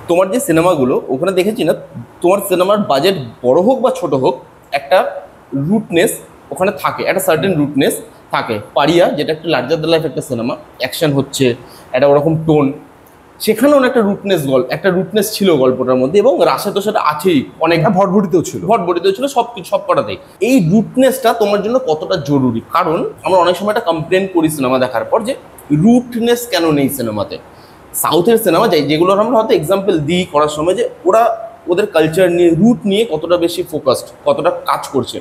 তোমার যে সিনেমাগুলো ওখানে দেখেছি না, তোমার সিনেমার বাজেট বড় হোক বা ছোট হোক, একটা রুটনেস ওখানে থাকে, একটা সার্টেন রুটনেস থাকে। পারিয়া যেটা একটা লার্জার দ্য লাইফ একটা সিনেমা, অ্যাকশন হচ্ছে, একটা ওরকম টোন, সেখানেও একটা রুটনেস ছিল গল্পটার মধ্যে, এবং রাশে তো সেটা আছেই, অনেক ভটভটিতেও ছিল, ছিল সব কিছু, সব কটাতেই। এই রুটনেসটা তোমার জন্য কতটা জরুরি? কারণ আমরা অনেক সময় একটা কমপ্লেন করি সিনেমা দেখার পর যে রুটনেস কেন নেই সিনেমাতে। সাউথের সিনেমা যেগুলোর আমরা হয়তো এক্সাম্পল দিই করার সময়, যে ওদের কালচার নিয়ে, রুট নিয়ে কতটা বেশি ফোকাসড, কতটা কাজ করছে,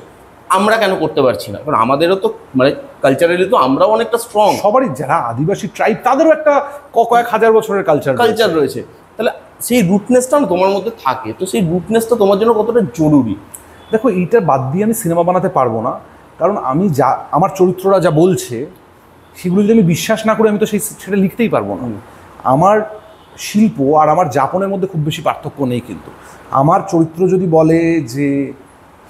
আমরা কেন করতে পারছি না? কারণ আমাদেরও তো মানে কালচারালি তো আমরাও অনেকটা স্ট্রং, সবারই যারা আদিবাসী ট্রাইব তাদেরও একটা কয়েক হাজার বছরের কালচার রয়েছে। তাহলে সেই রুটনেসটা না তোমার মধ্যে থাকে, তো সেই রুটনেসটা তোমার জন্য কতটা জরুরি? দেখো, এইটার বাদ দিয়ে আমি সিনেমা বানাতে পারবো না, কারণ আমি যা আমার চরিত্ররা যা বলছে সেগুলো যদি আমি বিশ্বাস না করি, আমি তো সেটা লিখতেই পারবো না। আমার শিল্প আর আমার যাপনের মধ্যে খুব বেশি পার্থক্য নেই, কিন্তু আমার চরিত্র যদি বলে যে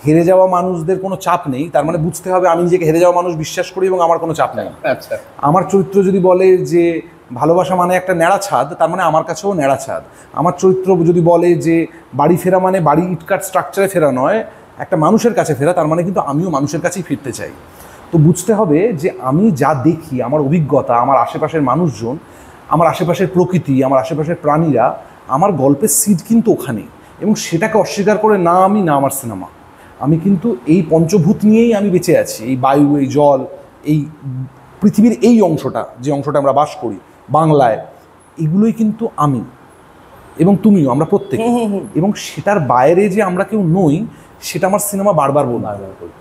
হেরে যাওয়া মানুষদের কোনো চাপ নেই, তার মানে বুঝতে হবে আমি নিজেকে হেরে যাওয়া মানুষ বিশ্বাস করি এবং আমার কোনো চাপ নেই। আচ্ছা, আমার চরিত্র যদি বলে যে ভালোবাসা মানে একটা ন্যাড়া ছাদ, তার মানে আমার কাছেও ন্যাড়া ছাদ। আমার চরিত্র যদি বলে যে বাড়ি ফেরা মানে বাড়ি ইটকাট স্ট্রাকচারে ফেরা নয়, একটা মানুষের কাছে ফেরা, তার মানে কিন্তু আমিও মানুষের কাছেই ফিরতে চাই। তো বুঝতে হবে যে আমি যা দেখি, আমার অভিজ্ঞতা, আমার আশেপাশের মানুষজন, আমার আশেপাশের প্রকৃতি, আমার আশেপাশের প্রাণীরা, আমার গল্পের সিড কিন্তু ওখানেই, এবং সেটাকে অস্বীকার করে না আমি, না আমার সিনেমা। আমি কিন্তু এই পঞ্চভূত নিয়েই আমি বেঁচে আছি, এই বায়ু, এই জল, এই পৃথিবীর এই অংশটা, যে অংশটা আমরা বাস করি বাংলায়, এগুলোই কিন্তু আমি এবং তুমিও, আমরা প্রত্যেকে। এবং সেটার বাইরে যে আমরা কেউ নই, সেটা আমার সিনেমা বারবার বলি।